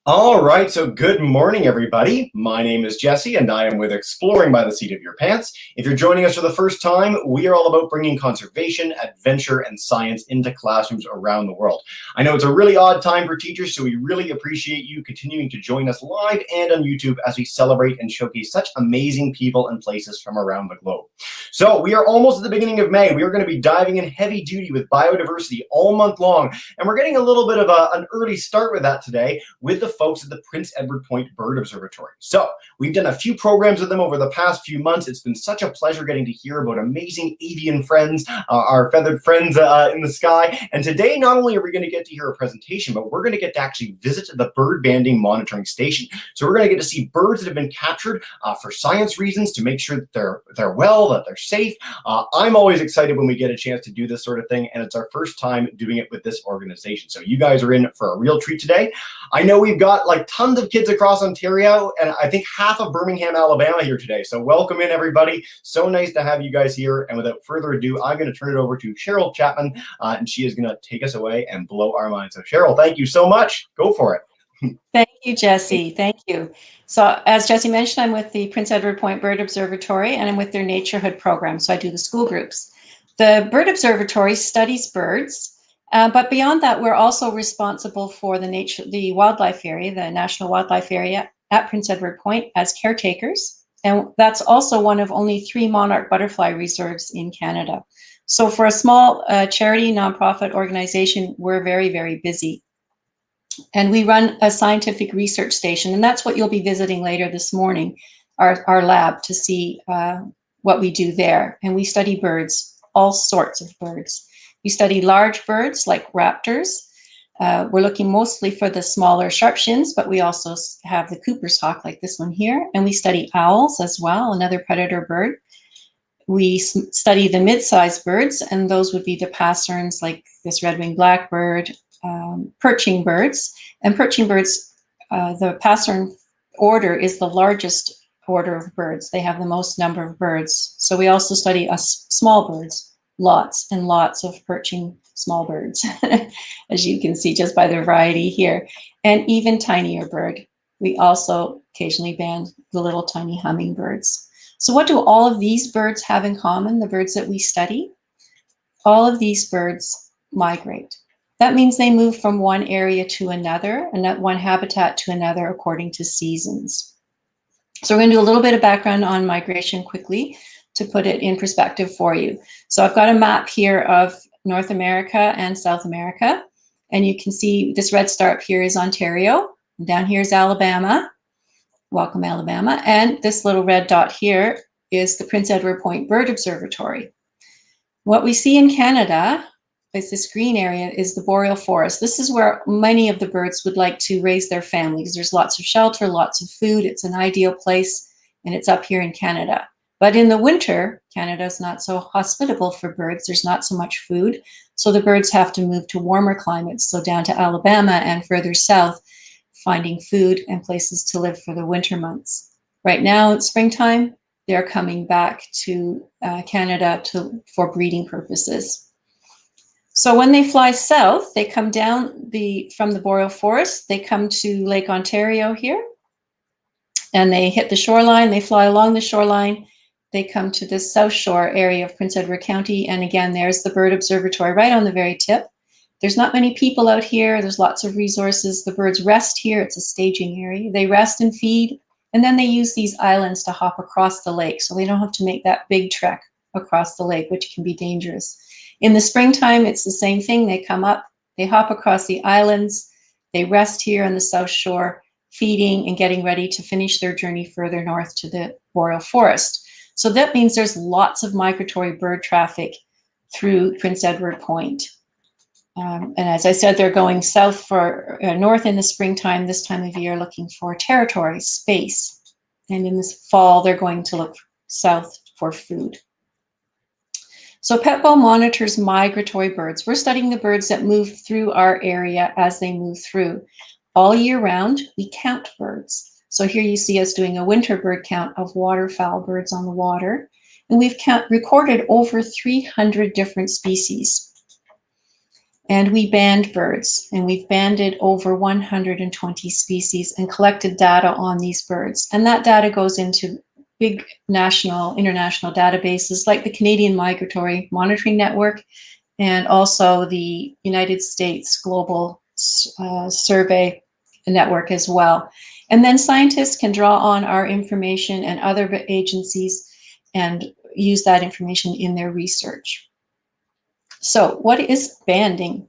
All right, so good morning, everybody. My name is Jesse, and I am with Exploring by the Seat of Your Pants. If you're joining us for the first time, we are all about bringing conservation, adventure, and science into classrooms around the world. I know it's a really odd time for teachers, so we really appreciate you continuing to join us live and on YouTube as we celebrate and showcase such amazing people and places from around the globe. So we are almost at the beginning of May. We are going to be diving in heavy duty with biodiversity all month long, and we're getting a little bit of an early start with that today with the folks at the Prince Edward Point Bird Observatory. So we've done a few programs with them over the past few months. It's been such a pleasure getting to hear about amazing avian friends, our feathered friends in the sky. And today, not only are we going to get to hear a presentation, but we're going to get to actually visit the bird banding monitoring station. So we're going to get to see birds that have been captured for science reasons to make sure that they're well, that they're safe. I'm always excited when we get a chance to do this sort of thing, and it's our first time doing it with this organization. So you guys are in for a real treat today. I know we've got like tons of kids across Ontario, and I think half of Birmingham, Alabama here today. So welcome in, everybody. So nice to have you guys here. And without further ado, I'm going to turn it over to Cheryl Chapman, and she is going to take us away and blow our minds. So Cheryl, thank you so much. Go for it. Thank you, Jesse. Thank you. So as Jesse mentioned, I'm with the Prince Edward Point Bird Observatory, and I'm with their Naturehood program. So I do the school groups. The Bird Observatory studies birds, but beyond that, we're also responsible for the wildlife area, the National Wildlife Area at Prince Edward Point as caretakers. And that's also one of only 3 monarch butterfly reserves in Canada. So for a small charity nonprofit organization, we're very, very busy. And we run a scientific research station, and that's what you'll be visiting later this morning, our lab, to see what we do there. And we study birds, all sorts of birds. We study large birds like raptors. We're looking mostly for the smaller sharpshins, but we also have the Cooper's hawk like this one here. And we study owls as well, another predator bird. We study the mid-sized birds, and those would be the passerines like this red-winged blackbird, perching birds. And perching birds, the passerine order is the largest order of birds. They have the most number of birds. So we also study small birds, lots and lots of perching small birds, as you can see just by the variety here, and even tinier bird. We also occasionally band the little tiny hummingbirds. So what do all of these birds have in common, the birds that we study? All of these birds migrate. That means they move from one area to another, and one habitat to another according to seasons. So we're going to do a little bit of background on migration quickly to put it in perspective for you. So I've got a map here of North America and South America, and you can see this red star up here is Ontario, and down here is Alabama. Welcome, Alabama. And this little red dot here is the Prince Edward Point Bird Observatory. What we see in Canada is this green area is the boreal forest. This is where many of the birds would like to raise their families. There's lots of shelter, lots of food. It's an ideal place, and it's up here in Canada. But in the winter, Canada is not so hospitable for birds. There's not so much food. So the birds have to move to warmer climates, so down to Alabama and further south, finding food and places to live for the winter months. Right now, it's springtime. They're coming back to Canada for breeding purposes. So when they fly south, they come down from the boreal forest, they come to Lake Ontario here, and they hit the shoreline, they fly along the shoreline, they come to this South Shore area of Prince Edward County, and again, there's the Bird Observatory right on the very tip. There's not many people out here, there's lots of resources. The birds rest here, it's a staging area. They rest and feed, and then they use these islands to hop across the lake, so they don't have to make that big trek across the lake, which can be dangerous. In the springtime, it's the same thing. They come up, they hop across the islands, they rest here on the South Shore, feeding and getting ready to finish their journey further north to the boreal forest. So that means there's lots of migratory bird traffic through Prince Edward Point. And as I said, they're going south for north in the springtime, this time of year, looking for territory, space. And in this fall, they're going to look south for food. So PetBall monitors migratory birds. We're studying the birds that move through our area as they move through. All year round, we count birds. So here you see us doing a winter bird count of waterfowl birds on the water. And we've recorded over 300 different species. And we band birds, and we've banded over 120 species and collected data on these birds. And that data goes into big national, international databases like the Canadian Migratory Monitoring Network and also the United States Global Survey Network as well. And then scientists can draw on our information and other agencies and use that information in their research. So what is banding?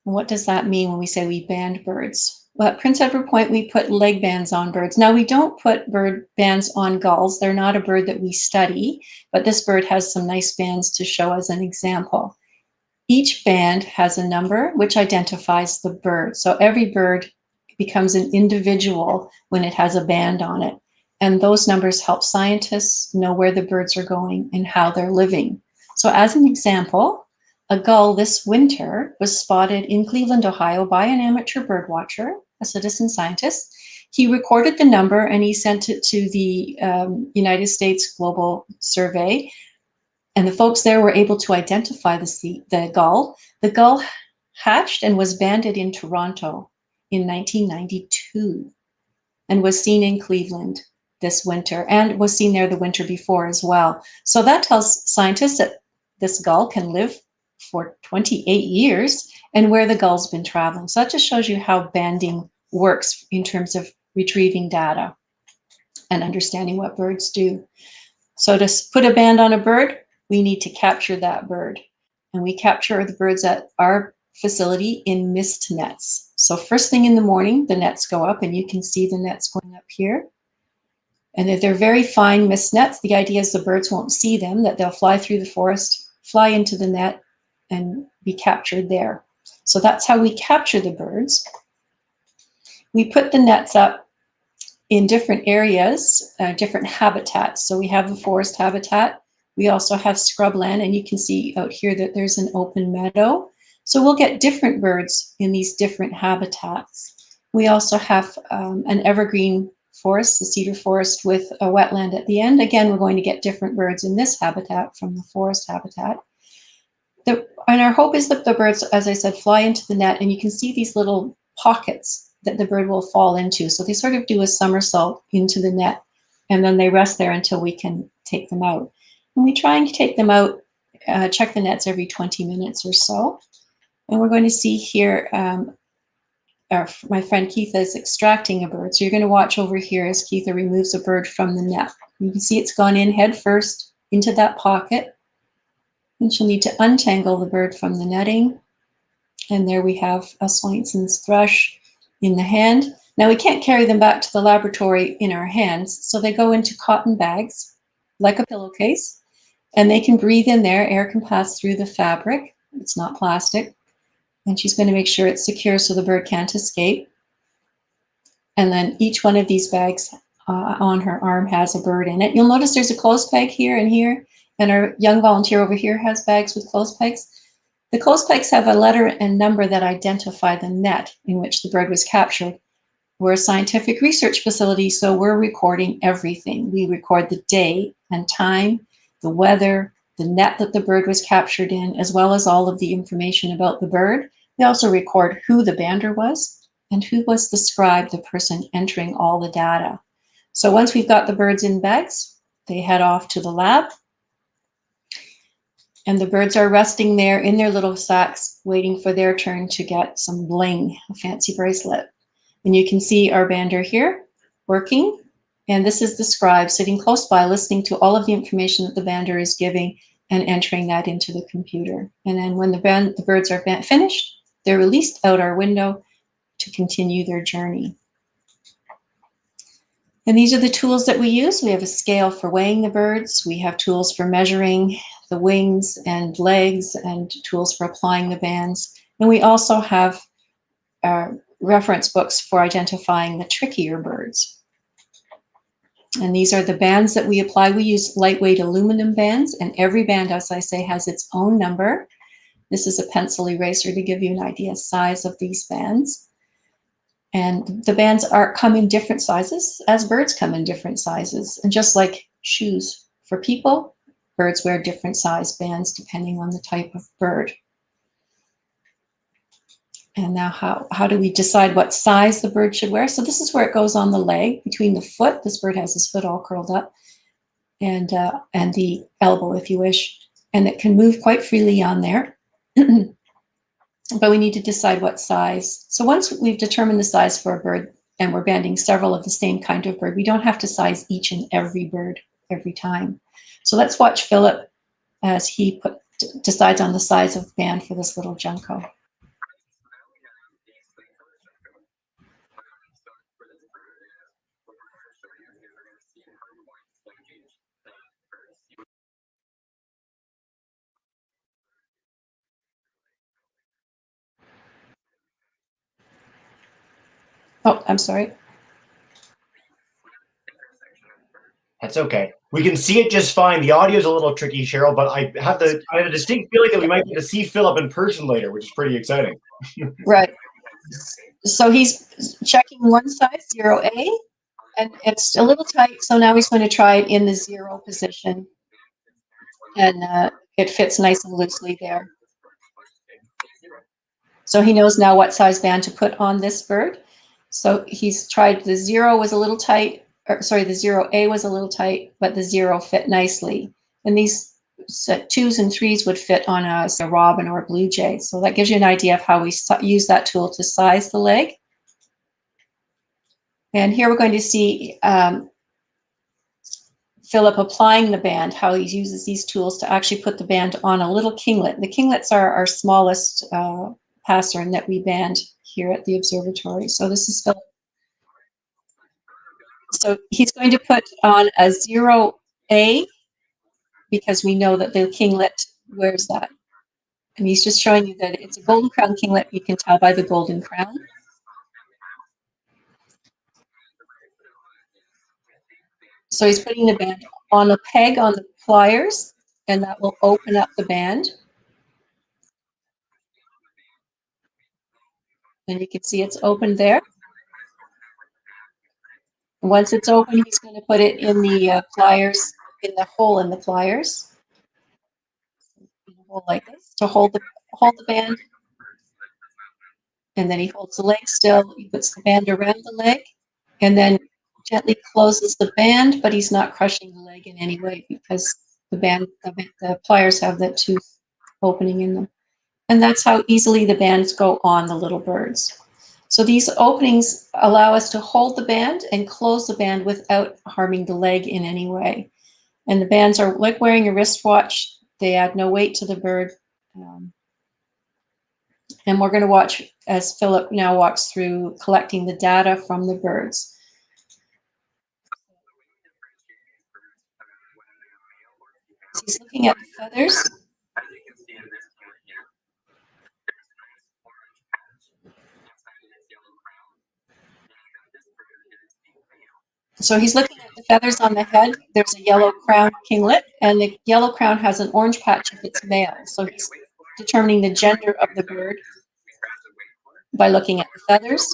What does that mean when we say we band birds? Well, at Prince Edward Point, we put leg bands on birds. Now, we don't put bird bands on gulls. They're not a bird that we study, but this bird has some nice bands to show as an example. Each band has a number which identifies the bird. So every bird becomes an individual when it has a band on it. And those numbers help scientists know where the birds are going and how they're living. So as an example, a gull this winter was spotted in Cleveland, Ohio by an amateur bird watcher, a citizen scientist. He recorded the number and he sent it to the United States Global Survey. And the folks there were able to identify the gull. The gull hatched and was banded in Toronto in 1992 and was seen in Cleveland this winter and was seen there the winter before as well. So that tells scientists that this gull can live for 28 years and where the gull's been traveling. So that just shows you how banding works in terms of retrieving data and understanding what birds do. So to put a band on a bird, we need to capture that bird. And we capture the birds at our facility in mist nets. So first thing in the morning, the nets go up and you can see the nets going up here. And if they're very fine mist nets, the idea is the birds won't see them, that they'll fly through the forest, fly into the net, and be captured there. So that's how we capture the birds. We put the nets up in different areas, different habitats. So we have a forest habitat. We also have scrubland, and you can see out here that there's an open meadow. So we'll get different birds in these different habitats. We also have an evergreen forest, the cedar forest with a wetland at the end. Again, we're going to get different birds in this habitat from the forest habitat. And our hope is that the birds, as I said, fly into the net, and you can see these little pockets that the bird will fall into. So they sort of do a somersault into the net, and then they rest there until we can take them out. And we try and take them out, check the nets every 20 minutes or so. And we're going to see here, my friend Keitha is extracting a bird. So you're going to watch over here as Keitha removes a bird from the net. You can see it's gone in head first into that pocket. And she'll need to untangle the bird from the netting. And there we have a Swainson's thrush in the hand. Now we can't carry them back to the laboratory in our hands, so they go into cotton bags, like a pillowcase, and they can breathe in there. Air can pass through the fabric. It's not plastic. And she's going to make sure it's secure so the bird can't escape. And then each one of these bags on her arm has a bird in it. You'll notice there's a clothes peg here and here. And our young volunteer over here has bags with clothes pegs. The clothes pegs have a letter and number that identify the net in which the bird was captured. We're a scientific research facility, so we're recording everything. We record the day and time, the weather, the net that the bird was captured in, as well as all of the information about the bird. We also record who the bander was and who was the scribe, the person entering all the data. So once we've got the birds in bags, they head off to the lab. And the birds are resting there in their little sacks, waiting for their turn to get some bling, a fancy bracelet. And you can see our bander here working. And this is the scribe sitting close by, listening to all of the information that the bander is giving and entering that into the computer. And then when the birds are finished, they're released out our window to continue their journey. And these are the tools that we use. We have a scale for weighing the birds. We have tools for measuring the wings and legs and tools for applying the bands. And we also have reference books for identifying the trickier birds. And these are the bands that we apply. We use lightweight aluminum bands, and every band, as I say, has its own number. This is a pencil eraser to give you an idea of size of these bands. And the bands come in different sizes, as birds come in different sizes. And just like shoes for people, birds wear different size bands depending on the type of bird. And now how do we decide what size the bird should wear? So this is where it goes on the leg, between the foot. This bird has his foot all curled up, and the elbow, if you wish. And it can move quite freely on there. But we need to decide what size. So once we've determined the size for a bird, and we're banding several of the same kind of bird, we don't have to size each and every bird every time. So let's watch Philip as he decides on the size of band for this little junco. Oh, I'm sorry. That's okay. We can see it just fine. The audio is a little tricky, Cheryl, but I have a distinct feeling that we might get to see Philip in person later, which is pretty exciting. Right. So he's checking one size, 0A, and it's a little tight. So now he's going to try it in the 0 position, and it fits nice and loosely there. So he knows now what size band to put on this bird. So he's tried the 0 was a little tight, or sorry, the 0A was a little tight, but the 0 fit nicely. And these 2s and 3s would fit on a robin or a blue jay. So that gives you an idea of how we use that tool to size the leg. And here we're going to see Philip applying the band, how he uses these tools to actually put the band on a little kinglet. The kinglets are our smallest pattern that we band here at the observatory. So this is Philip. So he's going to put on a 0A because we know that the kinglet wears that. And he's just showing you that it's a golden crown kinglet. You can tell by the golden crown. So he's putting the band on a peg on the pliers, and that will open up the band. And you can see it's open there. Once it's open, he's going to put it in the pliers, in the hole in the pliers, in a hole like this, to hold the band. And then he holds the leg still. He puts the band around the leg, and then gently closes the band, but he's not crushing the leg in any way because the pliers have that tooth opening in them. And that's how easily the bands go on the little birds. So these openings allow us to hold the band and close the band without harming the leg in any way. And the bands are like wearing a wristwatch. They add no weight to the bird. And we're going to watch as Philip now walks through collecting the data from the birds. So he's looking at the feathers. So he's looking at the feathers on the head. There's a yellow crown kinglet, and the yellow crown has an orange patch if it's male. So he's determining the gender of the bird by looking at the feathers.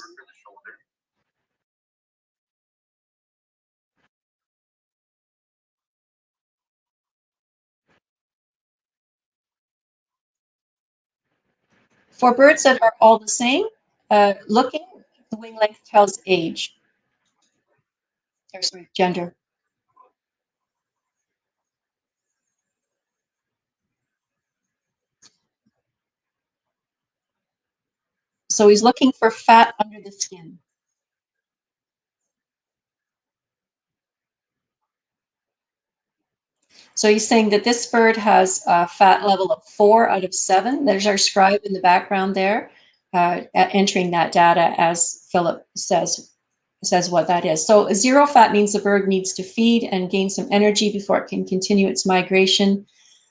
For birds that are all the same, looking, the wing length tells age, or sorry, gender. So he's looking for fat under the skin. So he's saying that this bird has a fat level of 4 out of 7. There's our scribe in the background there, entering that data as Philip says what that is. So 0 fat means the bird needs to feed and gain some energy before it can continue its migration.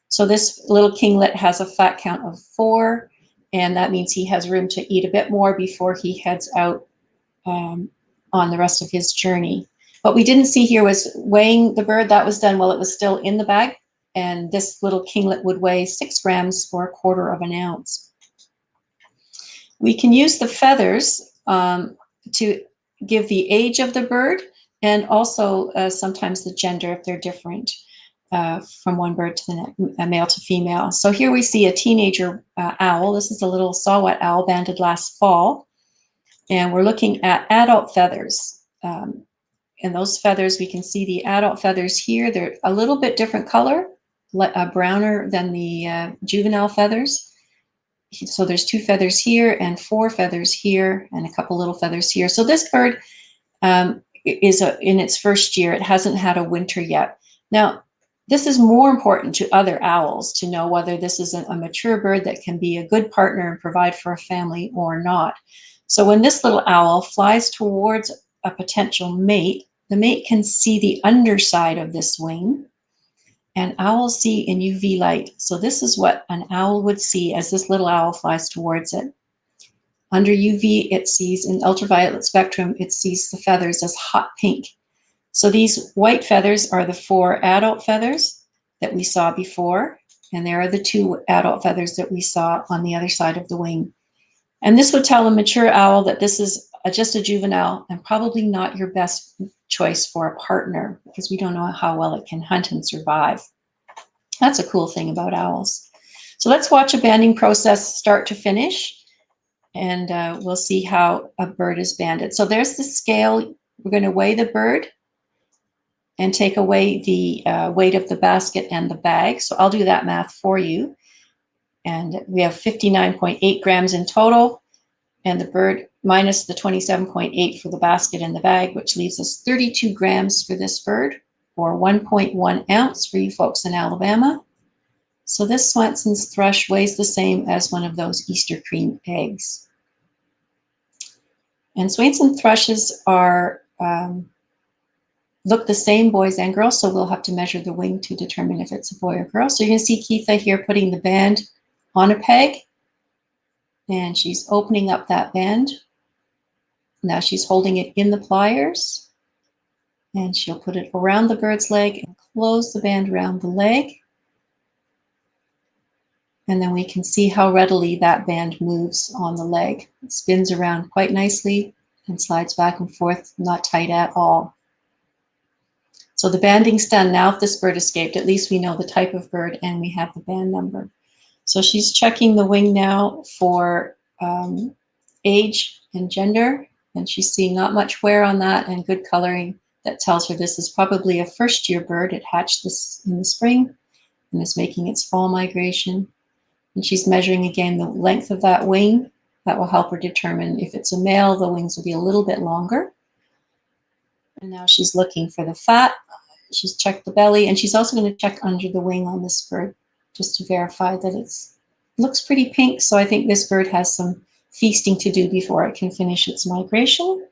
So this little kinglet has a fat count of 4, and that means he has room to eat a bit more before he heads out on the rest of his journey. What we didn't see here was weighing the bird. That was done while it was still in the bag, and this little kinglet would weigh 6 grams or 1/4 of an ounce. We can use the feathers to give the age of the bird and also sometimes the gender if they're different. from one bird to the next, a male to female. So here we see a teenager owl. This is a little saw-whet owl banded last fall. And we're looking at adult feathers. And those feathers, we can see the adult feathers here. They're a little bit different color, browner than the juvenile feathers. So there's 2 feathers here and 4 feathers here and a couple little feathers here. So this bird is in its first year. It hasn't had a winter yet. Now, this is more important to other owls to know whether this is a mature bird that can be a good partner and provide for a family or not. So when this little owl flies towards a potential mate, the mate can see the underside of this wing, and owls see in UV light. So this is what an owl would see as this little owl flies towards it. Under UV, it sees, in ultraviolet spectrum, it sees the feathers as hot pink. So these white feathers are the 4 adult feathers that we saw before, and there are the 2 adult feathers that we saw on the other side of the wing. And this would tell a mature owl that this is just a juvenile and probably not your best choice for a partner, because we don't know how well it can hunt and survive. That's a cool thing about owls. So let's watch a banding process start to finish, and we'll see how a bird is banded. So there's the scale. We're going to weigh the bird and take away the weight of the basket and the bag. So I'll do that math for you. And we have 59.8 grams in total, and the bird minus the 27.8 for the basket and the bag, which leaves us 32 grams for this bird, or 1.1 ounce for you folks in Alabama. So this Swanson's thrush weighs the same as one of those Easter cream eggs. And Swainson thrushes are look the same, boys and girls, so we'll have to measure the wing to determine if it's a boy or girl. So you're going to see Keitha here putting the band on a peg, and she's opening up that band. Now she's holding it in the pliers, and she'll put it around the bird's leg and close the band around the leg. And then we can see how readily that band moves on the leg. It spins around quite nicely and slides back and forth, not tight at all. So the banding's done. Now if this bird escaped, at least we know the type of bird and we have the band number. So she's checking the wing now for age and gender, and she's seeing not much wear on that and good coloring that tells her this is probably a first-year bird. It hatched this in the spring and is making its fall migration. And she's measuring again the length of that wing. That will help her determine if it's a male, the wings will be a little bit longer. And now she's looking for the fat. She's checked the belly, and she's also going to check under the wing on this bird just to verify that it looks pretty pink. So I think this bird has some feasting to do before it can finish its migration.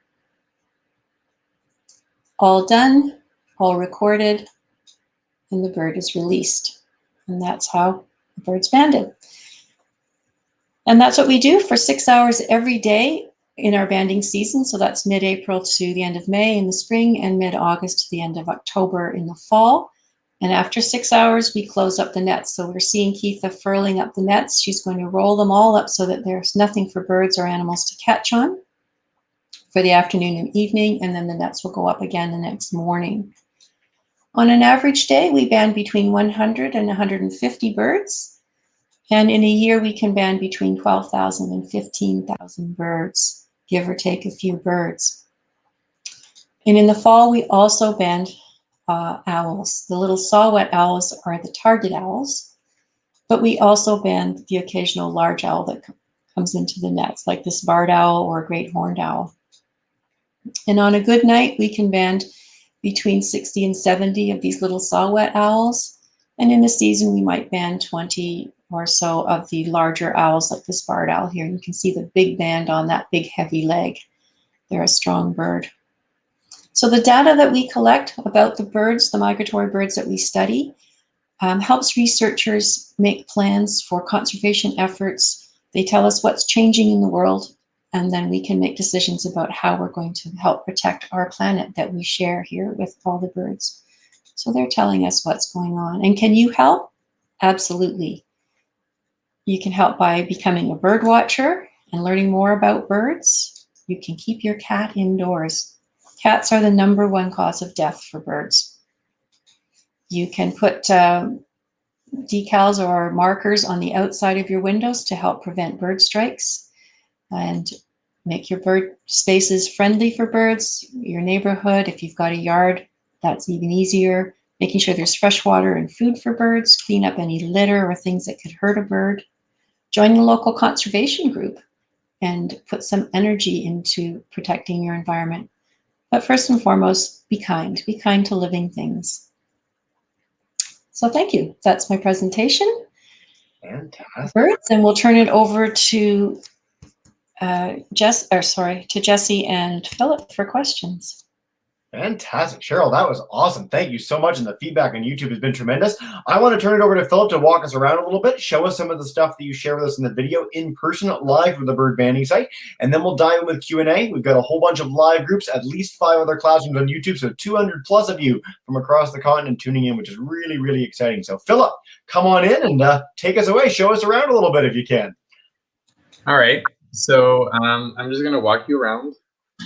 All done, all recorded, and the bird is released. And that's how the bird's banded. And that's what we do for 6 hours every day in our banding season. So that's mid-April to the end of May in the spring, and mid-August to the end of October in the fall. And after 6 hours, we close up the nets. So we're seeing Keitha furling up the nets. She's going to roll them all up so that there's nothing for birds or animals to catch on for the afternoon and evening, and then the nets will go up again the next morning. On an average day, we band between 100 and 150 birds. And in a year, we can band between 12,000 and 15,000 birds, give or take a few birds. And in the fall, we also band owls. The little saw-whet owls are the target owls, but we also band the occasional large owl that comes into the nets, like this barred owl or a great horned owl. And on a good night, we can band between 60 and 70 of these little saw-whet owls. And in the season, we might band 20 or so of the larger owls, like this barred owl here. You can see the big band on that big heavy leg. They're a strong bird. So the data that we collect about the birds, the migratory birds that we study, helps researchers make plans for conservation efforts. They tell us what's changing in the world, and then we can make decisions about how we're going to help protect our planet that we share here with all the birds. So they're telling us what's going on. And can you help? Absolutely. You can help by becoming a bird watcher and learning more about birds. You can keep your cat indoors. Cats are the #1 cause of death for birds. You can put decals or markers on the outside of your windows to help prevent bird strikes and make your bird spaces friendly for birds. Your neighborhood, if you've got a yard, that's even easier. Making sure there's fresh water and food for birds, clean up any litter or things that could hurt a bird. Join the local conservation group and put some energy into protecting your environment. But first and foremost, be kind. Be kind to living things. So thank you. That's my presentation. Fantastic. Birds, and we'll turn it over to Jesse and Philip for questions. Fantastic, Cheryl. That was awesome. Thank you so much. And the feedback on YouTube has been tremendous. I want to turn it over to Philip to walk us around a little bit, show us some of the stuff that you share with us in the video in person live with the bird banding site. And then we'll dive in with Q&A. We've got a whole bunch of live groups, at least 5 other classrooms on YouTube. So 200 plus of you from across the continent tuning in, which is really, really exciting. So Philip, come on in and take us away. Show us around a little bit if you can. All right. So I'm just going to walk you around.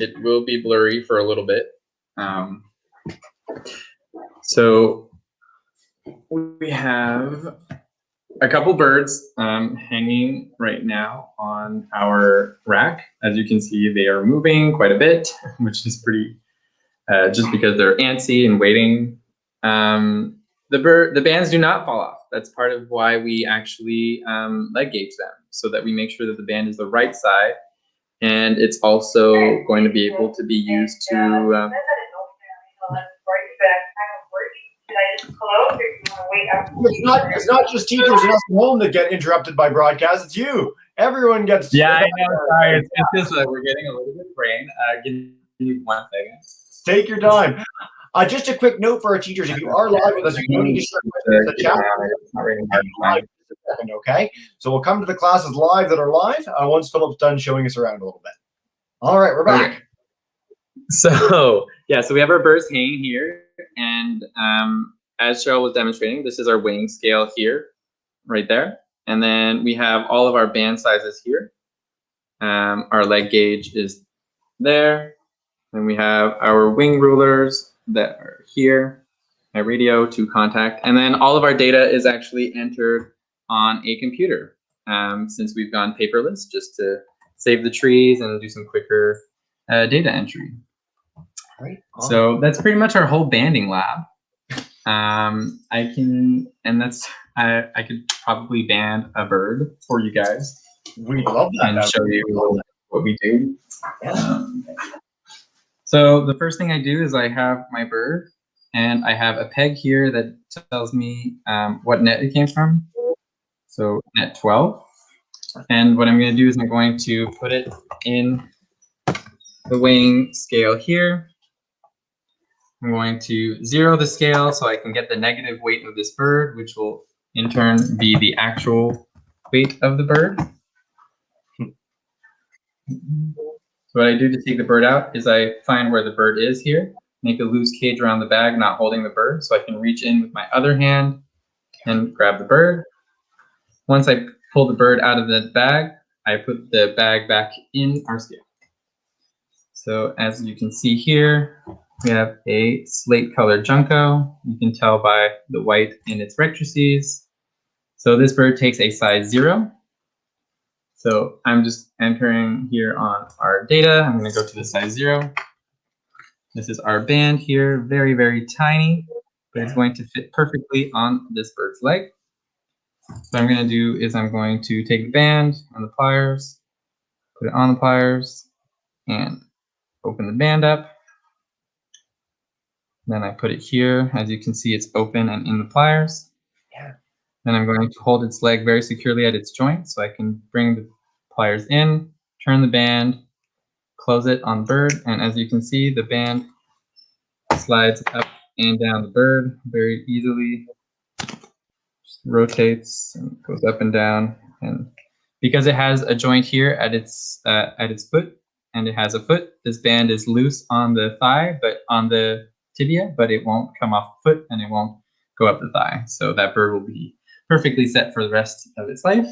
It will be blurry for a little bit. So we have a couple birds hanging right now on our rack. As you can see, they are moving quite a bit, which is pretty, just because they're antsy and waiting. The bands do not fall off. That's part of why we actually leg gauge them, so that we make sure that the band is the right side, and it's also going to be able to be used to It's not just teachers and us at home that get interrupted by broadcasts. It's you. Everyone gets. Yeah, I know. Sorry, it's just we're getting a little bit of rain. Give me 1 second. Take your time. Just a quick note for our teachers: if you are live with us, you don't need to share the chat. Okay, so we'll come to the classes live that are live once Philip's done showing us around a little bit. All right, we're back. So yeah, so we have our birds hanging here, and as Cheryl was demonstrating, this is our weighing scale here, right there, and then we have all of our band sizes here. Our leg gauge is there, and we have our wing rulers that are here, my radio to contact, and then all of our data is actually entered on a computer, since we've gone paperless, just to save the trees and do some quicker data entry. Right. So that's pretty much our whole banding lab. I could probably band a bird for you guys. We love that. And show you what we do. So the first thing I do is I have my bird, and I have a peg here that tells me what net it came from. So net 12. And what I'm going to do is I'm going to put it in the weighing scale here. I'm going to 0 the scale so I can get the negative weight of this bird, which will in turn be the actual weight of the bird. So what I do to take the bird out is I find where the bird is here, make a loose cage around the bag, not holding the bird, so I can reach in with my other hand and grab the bird. Once I pull the bird out of the bag, I put the bag back in our scale. So as you can see here, we have a slate colored junco. You can tell by the white in its rectrices. So this bird takes a size 0. So I'm just entering here on our data. I'm going to go to the size 0. This is our band here, very, very tiny, but it's going to fit perfectly on this bird's leg. So what I'm going to do is I'm going to take the band on the pliers, put it on the pliers, and open the band up. Then I put it here. As you can see, it's open and in the pliers. Yeah. Then I'm going to hold its leg very securely at its joint so I can bring the pliers in, turn the band, close it on the bird, and as you can see, the band slides up and down the bird very easily. Just rotates and goes up and down. And because it has a joint here at its foot, and it has a foot, this band is loose on the thigh, but on the tibia, but it won't come off the foot and it won't go up the thigh. So that bird will be perfectly set for the rest of its life,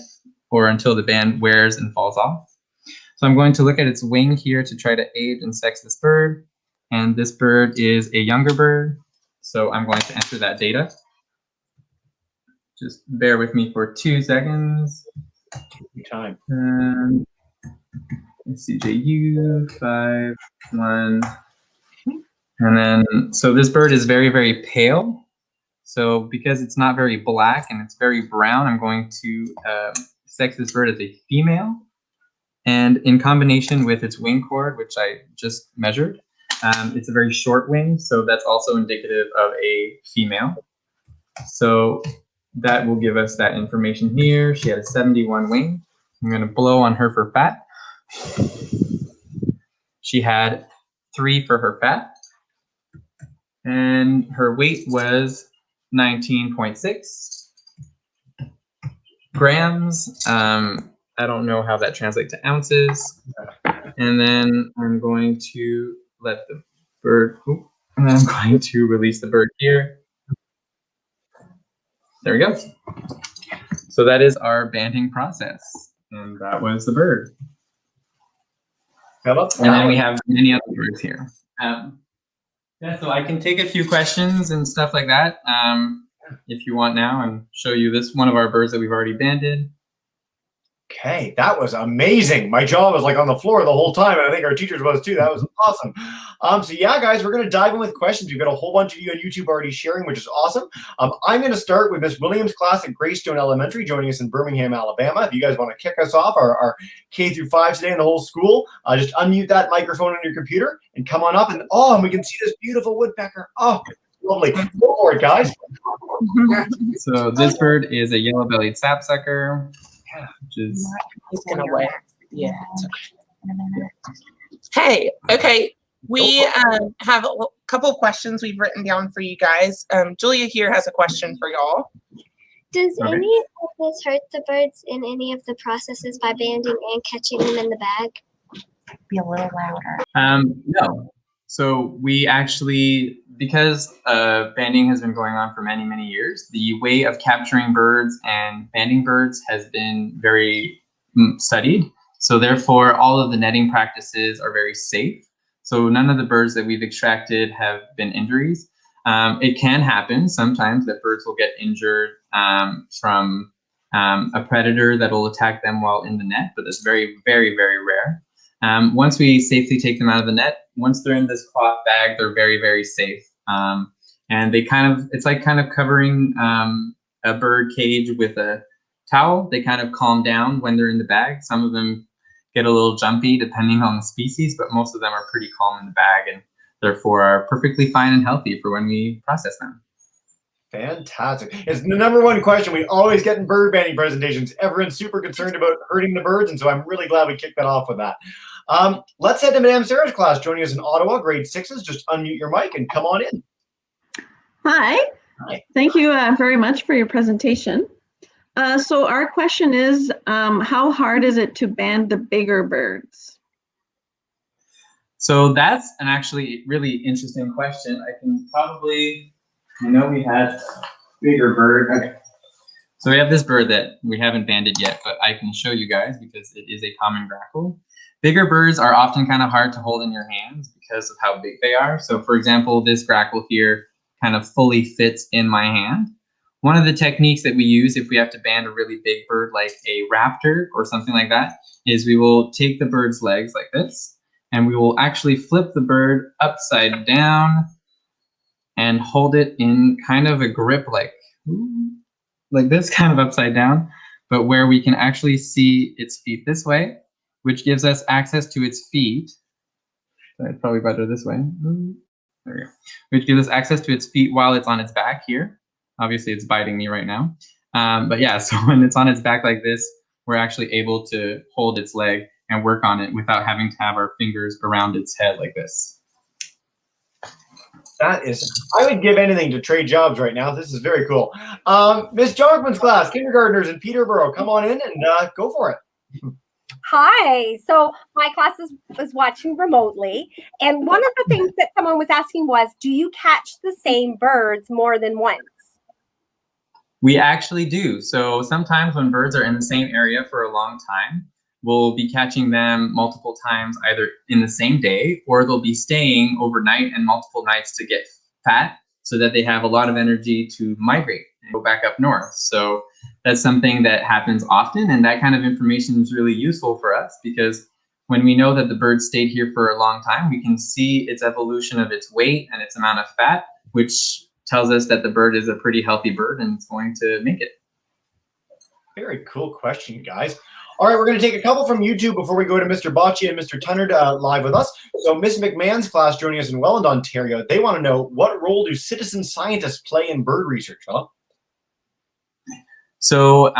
or until the band wears and falls off. So I'm going to look at its wing here to try to age and sex this bird. And this bird is a younger bird. So I'm going to enter that data. Just bear with me for 2 seconds. Time. CJU 5 1, and then so this bird is very, very pale. So because it's not very black and it's very brown, I'm going to sex this bird as a female. And in combination with its wing chord, which I just measured, it's a very short wing, so that's also indicative of a female. So that will give us that information here. She had a 71 wing. I'm going to blow on her for fat. She had 3 for her fat, and her weight was 19.6 grams. I don't know how that translates to ounces. And then I'm going to let the bird, and I'm going to release the bird here. There we go. So that is our banding process. And that was the bird. Phillip? And then we have many other birds here. Yeah, so I can take a few questions and stuff like that if you want now, and show you this one of our birds that we've already banded. Okay, that was amazing. My jaw was like on the floor the whole time, and I think our teachers was too. That was awesome. So yeah, guys, we're going to dive in with questions. We've got a whole bunch of you on YouTube already sharing, which is awesome. I'm going to start with Miss Williams' class at Greystone Elementary, joining us in Birmingham, Alabama. If you guys want to kick us off, our K through 5 today in the whole school, just unmute that microphone on your computer and come on up. And and we can see this beautiful woodpecker. Oh, lovely. Go for it, guys. So this bird is a yellow-bellied sapsucker. Which is he's gonna wait. Yeah. Hey, okay. We have a couple of questions we've written down for you guys. Julia here has a question for y'all. Does any of this hurt the birds in any of the processes by banding and catching them in the bag? Be a little louder. No. So we actually, because banding has been going on for many, many years, the way of capturing birds and banding birds has been very studied. So therefore, all of the netting practices are very safe. So none of the birds that we've extracted have been injuries. It can happen sometimes that birds will get injured from a predator that will attack them while in the net, but that's very, very, very rare. Once we safely take them out of the net, once they're in this cloth bag, they're very, very safe. And they it's like kind of covering a bird cage with a towel. They kind of calm down when they're in the bag. Some of them get a little jumpy depending on the species, but most of them are pretty calm in the bag and therefore are perfectly fine and healthy for when we process them. Fantastic. It's the #1 question we always get in bird banding presentations. Everyone's super concerned about hurting the birds, and so I'm really glad we kicked that off with that. Let's head to Madame Sarah's class, joining us in Ottawa, grade 6s. Just unmute your mic and come on in. Hi. Hi. Thank you very much for your presentation. So our question is, how hard is it to band the bigger birds? So that's an actually really interesting question. I can probably, I know we had bigger bird. Okay. So we have this bird that we haven't banded yet, but I can show you guys because it is a common grackle. Bigger birds are often kind of hard to hold in your hands because of how big they are. So for example, this grackle here kind of fully fits in my hand. One of the techniques that we use if we have to band a really big bird like a raptor or something like that is we will take the bird's legs like this and we will actually flip the bird upside down and hold it in kind of a grip like this, kind of upside down, but where we can actually see its feet this way, which gives us access to its feet. It's probably better this way. There we go. Which gives us access to its feet while it's on its back here. Obviously, it's biting me right now. But yeah, so when it's on its back like this, we're actually able to hold its leg and work on it without having to have our fingers around its head like this. That is, I would give anything to trade jobs right now. This is very cool. Miss Jogman's class, kindergartners in Peterborough, come on in and go for it. Hi. So my class was watching remotely, and one of the things that someone was asking was, do you catch the same birds more than once? We actually do. So sometimes when birds are in the same area for a long time, we'll be catching them multiple times either in the same day, or they'll be staying overnight and multiple nights to get fat so that they have a lot of energy to migrate and go back up north. So that's something that happens often, and that kind of information is really useful for us because when we know that the bird stayed here for a long time, we can see its evolution of its weight and its amount of fat, which tells us that the bird is a pretty healthy bird and it's going to make it. Very cool question, guys. All right, we're going to take a couple from YouTube before we go to Mr. Bocci and Mr. Tunnard live with us. So Miss McMahon's class joining us in Welland, Ontario, they want to know, what role do citizen scientists play in bird research? Huh? So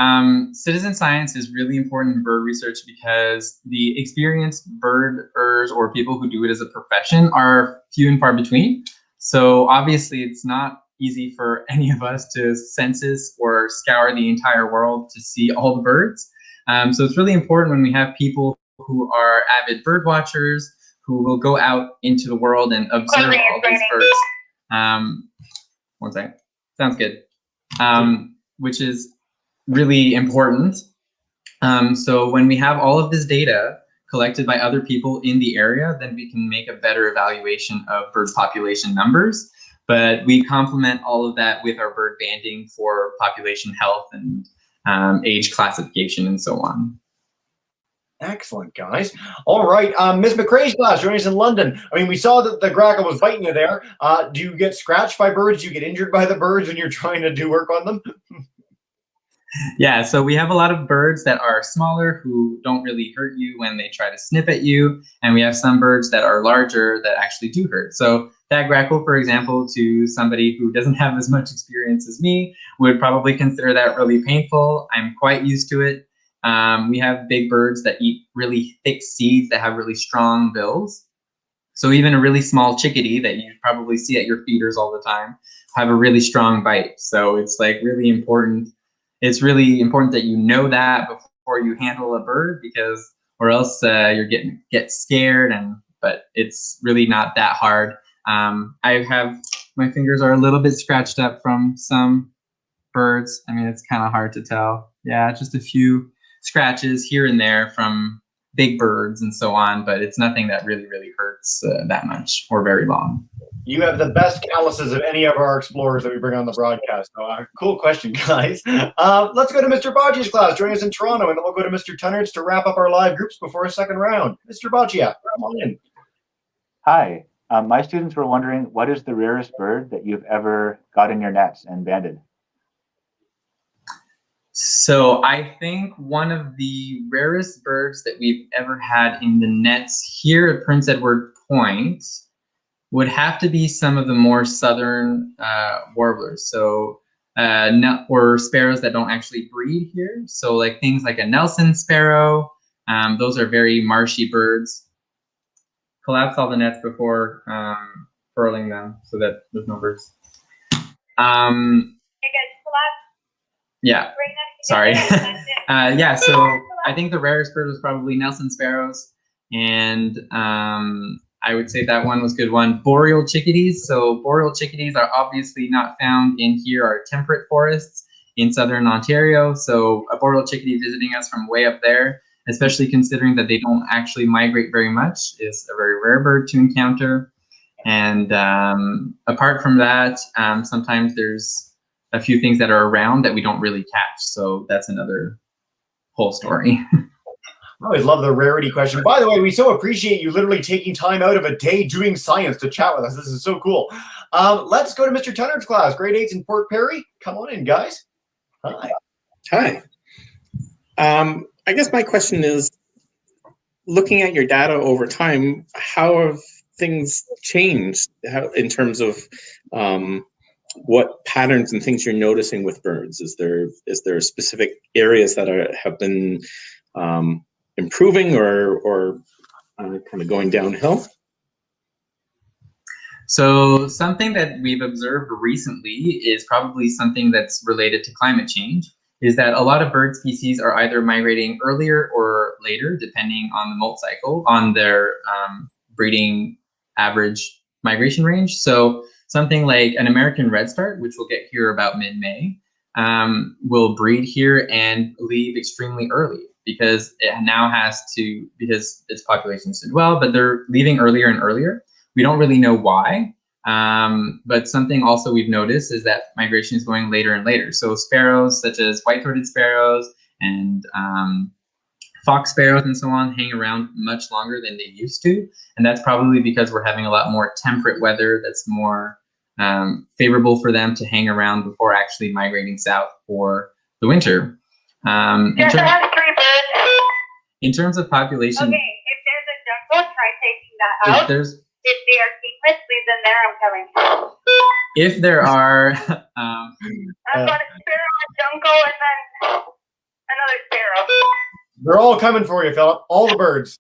citizen science is really important in bird research because the experienced birders or people who do it as a profession are few and far between. So obviously it's not easy for any of us to census or scour the entire world to see all the birds. So it's really important when we have people who are avid bird watchers who will go out into the world and observe all these birds. One second. Sounds good. Which is really important. So when we have all of this data collected by other people in the area, then we can make a better evaluation of bird population numbers. But we complement all of that with our bird banding for population health and age classification and so on. Excellent, guys. All right, Miss McRae's class joining us in London. I mean, we saw that the grackle was biting you there. Do you get scratched by birds? Do you get injured by the birds when you're trying to do work on them? Yeah, so we have a lot of birds that are smaller who don't really hurt you when they try to snip at you. And we have some birds that are larger that actually do hurt. So that grackle, for example, to somebody who doesn't have as much experience as me, would probably consider that really painful. I'm quite used to it. We have big birds that eat really thick seeds that have really strong bills. So even a really small chickadee that you probably see at your feeders all the time have a really strong bite. So it's like really important. It's really important that you know that before you handle a bird, because or else you're get scared. But it's really not that hard. My fingers are a little bit scratched up from some birds. I mean, it's kind of hard to tell. Yeah, just a few scratches here and there from big birds and so on, but it's nothing that really hurts that much or very long. You have the best calluses of any of our explorers that we bring on the broadcast. So, cool question, guys. Let's go to Mr. Bocci's class, joining us in Toronto, and then we'll go to Mr. Tunnard's to wrap up our live groups before a second round. Mr. Bocci, come on in. Hi. My students were wondering, what is the rarest bird that you've ever got in your nets and banded? So I think one of the rarest birds that we've ever had in the nets here at Prince Edward Point would have to be some of the more southern warblers. So or sparrows that don't actually breed here. So like things like a Nelson sparrow, those are very marshy birds. Collapse all the nets before furling them so that there's no birds. Yeah, sorry. Yeah, so I think the rarest bird was probably Nelson sparrows, and I would say that one was a good one. Boreal chickadees. So boreal chickadees are obviously not found in here, our temperate forests in southern Ontario. So a boreal chickadee visiting us from way up there, especially considering that they don't actually migrate very much, is a very rare bird to encounter. And apart from that, sometimes there's a few things that are around that we don't really catch. So that's another whole story. I always love the rarity question. By the way, we so appreciate you literally taking time out of a day doing science to chat with us. This is so cool. Let's go to Mr. Tunnard's class, grade 8s in Port Perry. Come on in, guys. Hi. Hi. I guess my question is, looking at your data over time, how have things changed in terms of what patterns and things you're noticing with birds? Is there specific areas that have been improving or kind of going downhill? So something that we've observed recently is probably something that's related to climate change, is that a lot of bird species are either migrating earlier or later, depending on the molt cycle, on their breeding average migration range. So something like an American redstart, which we'll get here about mid-May, will breed here and leave extremely early because it now has to, because its populations did well, but they're leaving earlier and earlier. We don't really know why. But something also we've noticed is that migration is going later and later. So sparrows such as white-throated sparrows and fox sparrows and so on hang around much longer than they used to. And that's probably because we're having a lot more temperate weather that's more favorable for them to hang around before actually migrating south for the winter. In terms of population, okay, if there's a jungle, try taking that out. If they are kingless, leave them there. I'm coming. If there are, I've got a sparrow, a jungle, and then another sparrow. They're all coming for you, Philip. All the birds.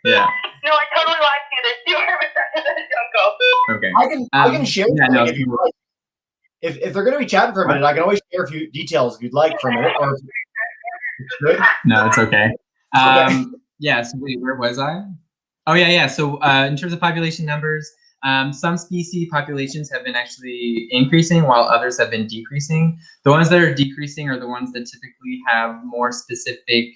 Yeah. No, I totally lied to you. There's 2 hermits in the jungle. Okay. I can share if you like. If they're going to be chatting for a minute, I can always share a few details if you'd like for a minute. Or no, it's okay. Yeah, so wait, where was I? Oh, yeah. So in terms of population numbers, some species populations have been actually increasing while others have been decreasing. The ones that are decreasing are the ones that typically have more specific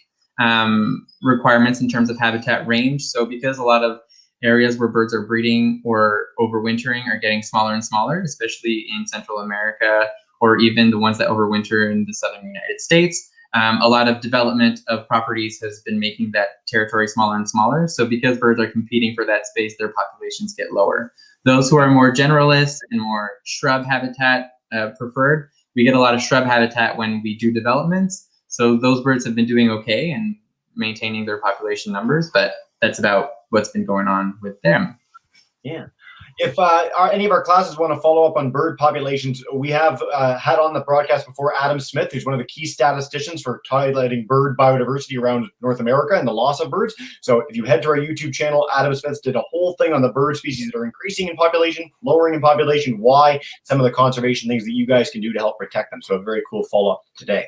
requirements in terms of habitat range. So because a lot of areas where birds are breeding or overwintering are getting smaller and smaller, especially in Central America, or even the ones that overwinter in the southern United States, a lot of development of properties has been making that territory smaller and smaller. So because birds are competing for that space, their populations get lower. Those who are more generalist and more shrub habitat preferred, we get a lot of shrub habitat when we do developments. So those birds have been doing okay and maintaining their population numbers, but that's about what's been going on with them. Yeah. If any of our classes want to follow up on bird populations, we have had on the broadcast before Adam Smith, who's one of the key statisticians for highlighting bird biodiversity around North America and the loss of birds. So if you head to our YouTube channel, Adam Smith did a whole thing on the bird species that are increasing in population, lowering in population, why, some of the conservation things that you guys can do to help protect them. So a very cool follow-up today.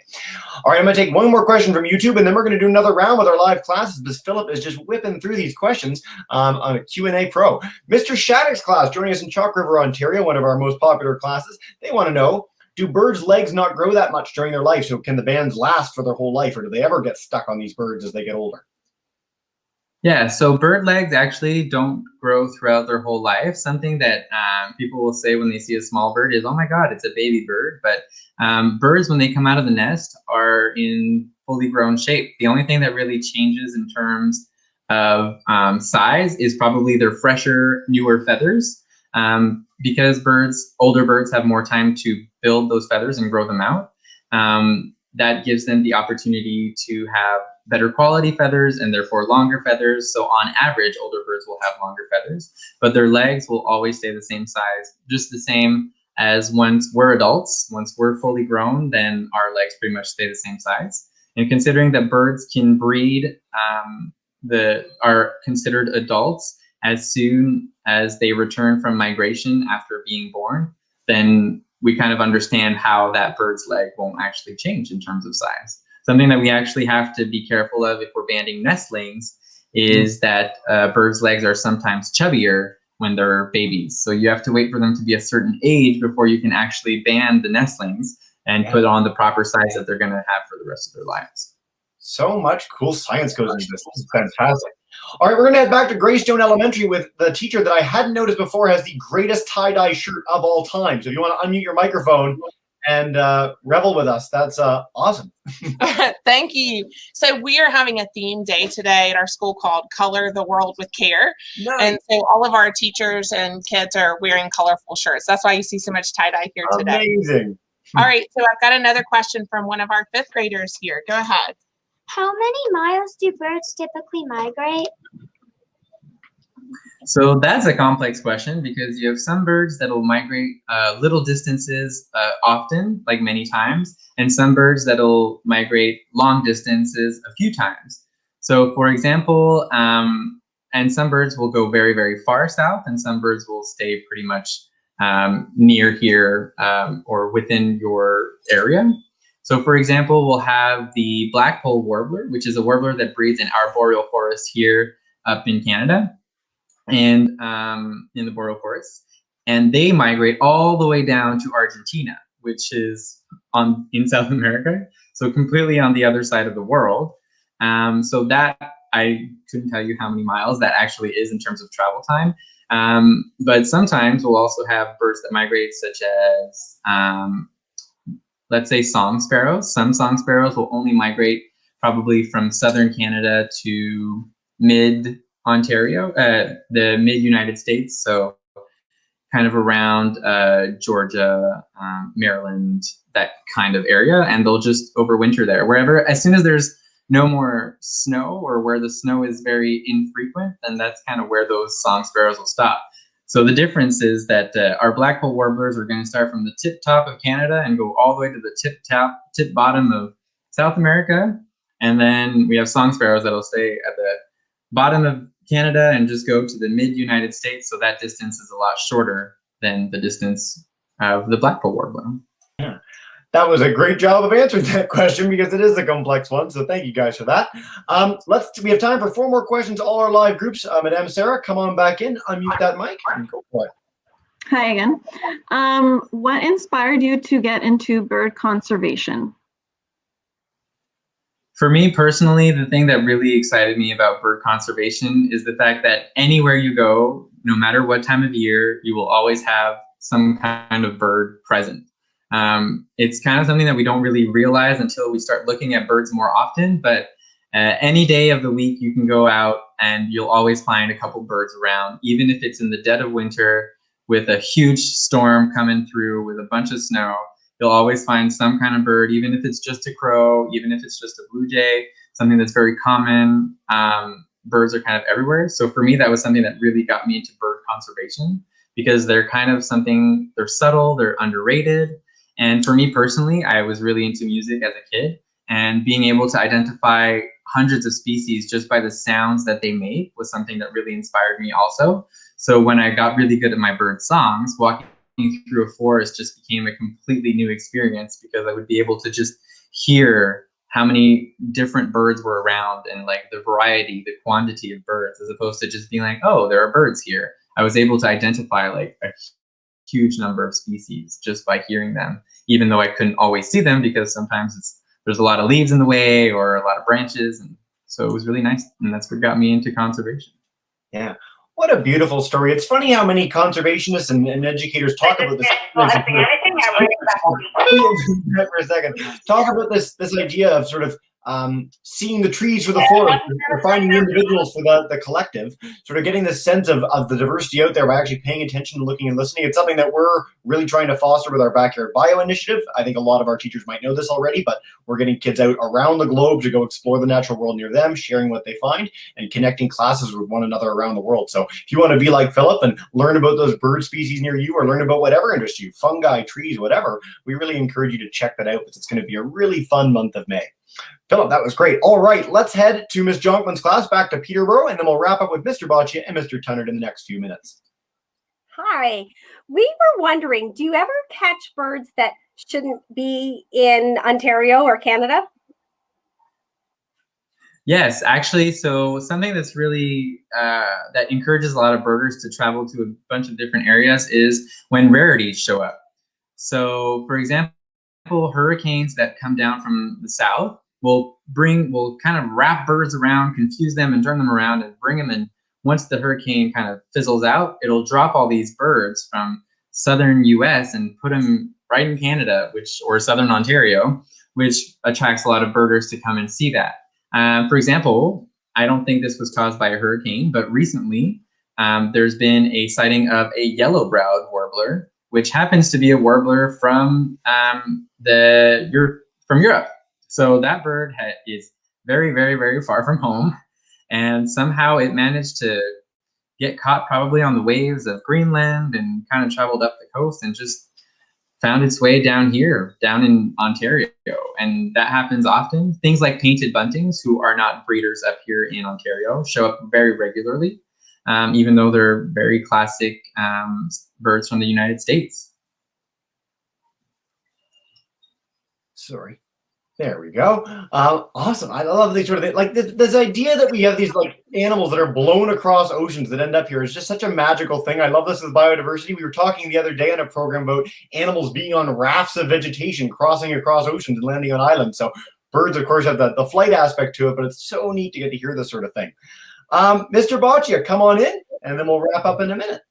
All right, I'm going to take one more question from YouTube, and then we're going to do another round with our live classes because Philip is just whipping through these questions on a Q&A Pro. Mr. Shattuck's class joining us in Chalk River, Ontario, one of our most popular classes. They want to know, do birds' legs not grow that much during their life? So can the bands last for their whole life, or do they ever get stuck on these birds as they get older? Yeah, so bird legs actually don't grow throughout their whole life. Something that people will say when they see a small bird is, oh my God, it's a baby bird. But birds, when they come out of the nest, are in fully grown shape. The only thing that really changes in terms of size is probably their fresher, newer feathers. Because older birds have more time to build those feathers and grow them out. That gives them the opportunity to have better quality feathers and therefore longer feathers. So on average, older birds will have longer feathers, but their legs will always stay the same size, just the same as once we're adults. Once we're fully grown, then our legs pretty much stay the same size. And considering that birds can breed, are considered adults as soon as they return from migration after being born, then we kind of understand how that bird's leg won't actually change in terms of size. Something that we actually have to be careful of if we're banding nestlings is that birds' legs are sometimes chubbier when they're babies. So you have to wait for them to be a certain age before you can actually band the nestlings and put on the proper size that they're going to have for the rest of their lives. So much cool science goes into this. This is fantastic. All right, we're going to head back to Greystone Elementary with the teacher that I hadn't noticed before has the greatest tie-dye shirt of all time. So if you want to unmute your microphone and revel with us, that's awesome. Thank you. So we are having a theme day today at our school called Color the World with Care. Nice. And so all of our teachers and kids are wearing colorful shirts. That's why you see so much tie-dye here today. Amazing. All right, so I've got another question from one of our 5th graders here. Go ahead. How many miles do birds typically migrate? So that's a complex question because you have some birds that will migrate little distances often, like many times, and some birds that will migrate long distances a few times. So for example, and some birds will go very, very far south, and some birds will stay pretty much near here or within your area. So for example, we'll have the blackpoll warbler, which is a warbler that breeds in our boreal forest here up in Canada and in the boreal forest. And they migrate all the way down to Argentina, which is in South America, so completely on the other side of the world. So that, I couldn't tell you how many miles that actually is in terms of travel time. But sometimes we'll also have birds that migrate, such as, let's say, song sparrows. Some song sparrows will only migrate probably from southern Canada to mid-Ontario, the mid-United States, so kind of around Georgia, Maryland, that kind of area, and they'll just overwinter there. Wherever, as soon as there's no more snow, or where the snow is very infrequent, then that's kind of where those song sparrows will stop. So the difference is that our blackpoll warblers are going to start from the tip top of Canada and go all the way to the tip bottom of South America. And then we have song sparrows that'll stay at the bottom of Canada and just go to the mid-United States. So that distance is a lot shorter than the distance of the blackpoll warbler. Yeah. That was a great job of answering that question, because it is a complex one. So thank you guys for that. We have time for 4 more questions. All our live groups. Madame Sarah, come on back in, unmute that mic, and go for it. Hi again. What inspired you to get into bird conservation? For me personally, the thing that really excited me about bird conservation is the fact that anywhere you go, no matter what time of year, you will always have some kind of bird present. It's kind of something that we don't really realize until we start looking at birds more often, but any day of the week you can go out and you'll always find a couple birds around, even if it's in the dead of winter with a huge storm coming through with a bunch of snow. You'll always find some kind of bird, even if it's just a crow, even if it's just a blue jay, something that's very common. Birds are kind of everywhere. So for me, that was something that really got me into bird conservation, because they're kind of something, they're subtle, they're underrated. And for me personally, I was really into music as a kid, and being able to identify hundreds of species just by the sounds that they make was something that really inspired me also. So when I got really good at my bird songs, walking through a forest just became a completely new experience, because I would be able to just hear how many different birds were around and like the variety, the quantity of birds, as opposed to just being like, oh, there are birds here. I was able to identify like a huge number of species just by hearing them, even though I couldn't always see them, because sometimes there's a lot of leaves in the way or a lot of branches. And so it was really nice. And that's what got me into conservation. Yeah. What a beautiful story. It's funny how many conservationists and educators talk about this. For a second, talk about this idea of sort of seeing the trees for the forest, or finding the individuals for the collective, sort of getting this sense of the diversity out there by actually paying attention, looking and listening. It's something that we're really trying to foster with our Backyard Bio initiative. I think a lot of our teachers might know this already, but we're getting kids out around the globe to go explore the natural world near them, sharing what they find, and connecting classes with one another around the world. So if you want to be like Phillip and learn about those bird species near you, or learn about whatever interests you, fungi, trees, whatever, we really encourage you to check that out, because it's going to be a really fun month of May. Phillip, that was great. All right, let's head to Ms. Jonkman's class, back to Peterborough, and then we'll wrap up with Mr. Boccia and Mr. Tunnard in the next few minutes. Hi. We were wondering, do you ever catch birds that shouldn't be in Ontario or Canada? Yes, actually, so something that's really, that encourages a lot of birders to travel to a bunch of different areas is when rarities show up. So, for example, hurricanes that come down from the south will kind of wrap birds around, confuse them, and turn them around and bring them in. Once the hurricane kind of fizzles out, it'll drop all these birds from southern US and put them right in Canada, or southern Ontario, which attracts a lot of birders to come and see that. For example, I don't think this was caused by a hurricane, but recently there's been a sighting of a yellow-browed warbler, which happens to be a warbler from Europe. So that bird is very, very, very far from home, and somehow it managed to get caught probably on the waves of Greenland and kind of traveled up the coast and just found its way down here, down in Ontario. And that happens often. Things like painted buntings, who are not breeders up here in Ontario, show up very regularly, even though they're very classic birds from the United States. Sorry. There we go. Awesome. I love these sort of things. Like this idea that we have these like animals that are blown across oceans that end up here is just such a magical thing. I love this with biodiversity. We were talking the other day on a program about animals being on rafts of vegetation, crossing across oceans and landing on islands. So birds, of course, have the flight aspect to it, but it's so neat to get to hear this sort of thing. Mr. Boccia, come on in. and then we'll wrap up in a minute.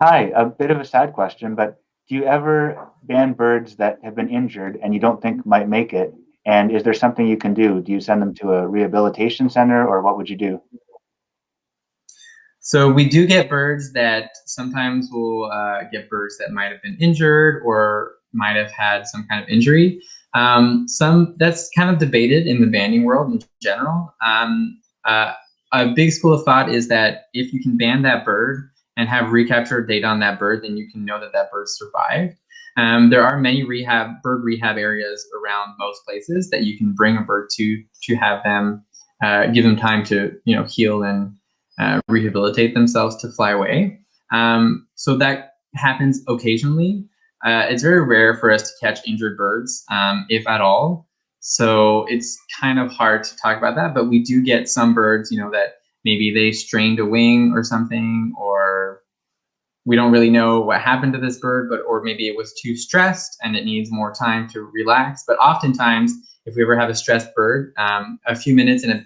Hi, a bit of a sad question, but do you ever ban birds that have been injured and you don't think might make it? And is there something you can do? Do you send them to a rehabilitation center, or what would you do? So we do get birds that sometimes we'll get birds that might have been injured or might have had some kind of injury. That's kind of debated in the banding world in general. A big school of thought is that if you can ban that bird and have recapture data on that bird, then you can know that that bird survived. There are many bird rehab areas around most places that you can bring a bird to have them give them time to heal and rehabilitate themselves to fly away. So that happens occasionally. It's very rare for us to catch injured birds, if at all. So it's kind of hard to talk about that, but we do get some birds, that maybe they strained a wing or something, or we don't really know what happened to this bird, or maybe it was too stressed and it needs more time to relax. But oftentimes, if we ever have a stressed bird, a few minutes in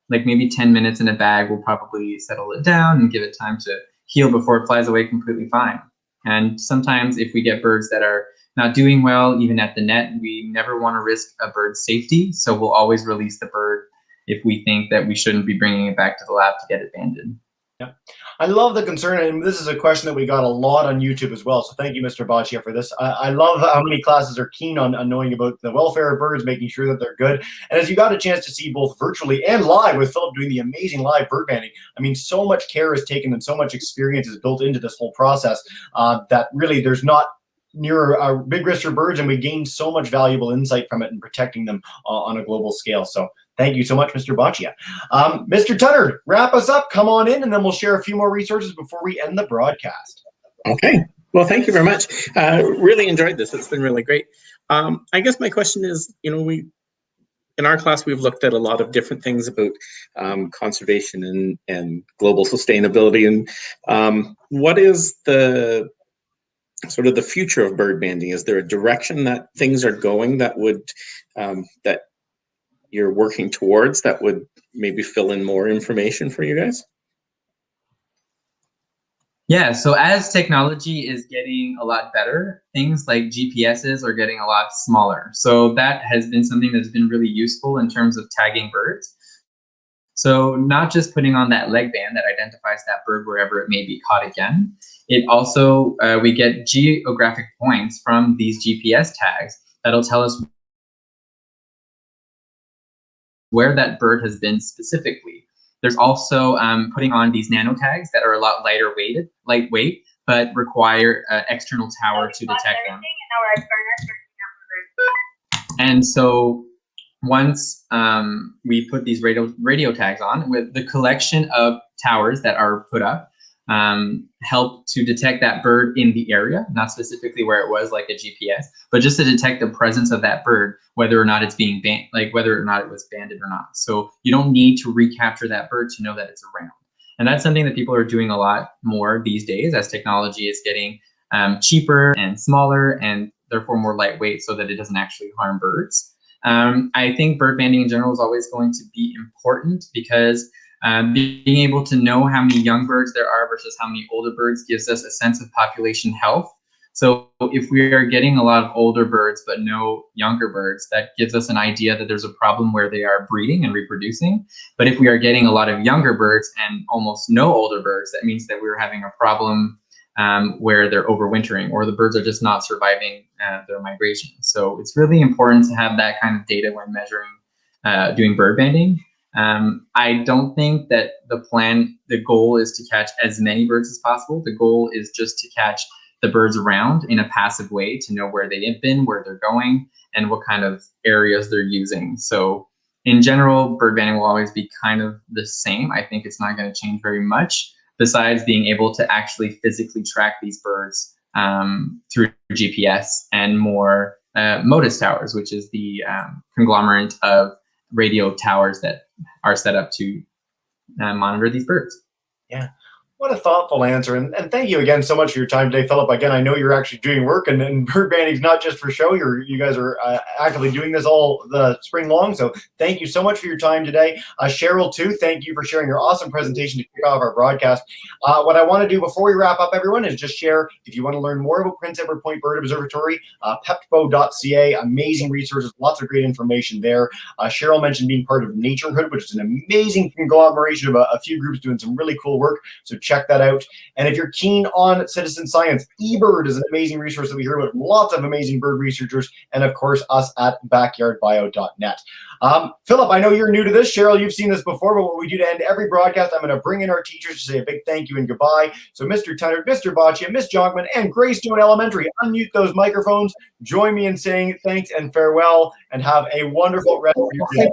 like maybe 10 minutes in a bag will probably settle it down and give it time to heal before it flies away completely fine. And sometimes if we get birds that are not doing well, even at the net, we never want to risk a bird's safety. So we'll always release the bird if we think that we shouldn't be bringing it back to the lab to get it banded. Yeah, I love the concern, and this is a question that we got a lot on YouTube as well. So thank you, Mr. Boccia, for this. I love how many classes are keen on knowing about the welfare of birds, making sure that they're good. And as you got a chance to see both virtually and live with Phillip doing the amazing live bird banding, I mean, so much care is taken and so much experience is built into this whole process that really there's not near a big risk for birds, and we gain so much valuable insight from it and protecting them on a global scale. So thank you so much, Mr. Boccia. Mr. Tunnard, wrap us up. Come on in, and then we'll share a few more resources before we end the broadcast. Okay. Well, thank you very much. Really enjoyed this. It's been really great. I guess my question is, in our class, we've looked at a lot of different things about conservation and global sustainability. And what is the sort of the future of bird banding? Is there a direction that things are going that would that you're working towards that would maybe fill in more information for you guys? Yeah, so as technology is getting a lot better, things like GPSs are getting a lot smaller. So that has been something that's been really useful in terms of tagging birds. So not just putting on that leg band that identifies that bird wherever it may be caught again, it also, we get geographic points from these GPS tags that'll tell us where that bird has been specifically. There's also putting on these nano tags that are a lot lightweight, but require an external tower to detect them. And so once we put these radio tags on, with the collection of towers that are put up, help to detect that bird in the area, not specifically where it was like a GPS, but just to detect the presence of that bird, whether or not it's being whether or not it was banded or not. So you don't need to recapture that bird to know that it's around. And that's something that people are doing a lot more these days as technology is getting cheaper and smaller and therefore more lightweight so that it doesn't actually harm birds. I think bird banding in general is always going to be important because being able to know how many young birds there are versus how many older birds gives us a sense of population health. So if we are getting a lot of older birds but no younger birds, that gives us an idea that there's a problem where they are breeding and reproducing. But if we are getting a lot of younger birds and almost no older birds, that means that we're having a problem where they're overwintering or the birds are just not surviving their migration. So it's really important to have that kind of data when measuring, doing bird banding. I don't think that the goal is to catch as many birds as possible. The goal is just to catch the birds around in a passive way to know where they have been, where they're going, and what kind of areas they're using. So in general, bird banding will always be kind of the same. I think it's not going to change very much, besides being able to actually physically track these birds through GPS and more MODIS towers, which is the conglomerate of radio towers that are set up to monitor these birds. Yeah. What a thoughtful answer. And thank you again so much for your time today, Philip. Again, I know you're actually doing work, and bird banding is not just for show. You guys are actively doing this all the spring long. So thank you so much for your time today. Cheryl, too, thank you for sharing your awesome presentation to kick off our broadcast. What I want to do before we wrap up, everyone, is just share, if you want to learn more about Prince Edward Point Bird Observatory, peppo.ca, amazing resources, lots of great information there. Cheryl mentioned being part of Naturehood, which is an amazing conglomeration of a few groups doing some really cool work. So check that out. And if you're keen on citizen science, eBird is an amazing resource that we hear about from lots of amazing bird researchers, and of course us at backyardbio.net. Philip, I know you're new to this. Cheryl, you've seen this before, but what we do to end every broadcast, I'm going to bring in our teachers to say a big thank you and goodbye. So Mr. Tunnard, Mr. Boccia, Miss Jonkman, and Greystone Elementary, unmute those microphones. Join me in saying thanks and farewell, and have a wonderful rest of your day.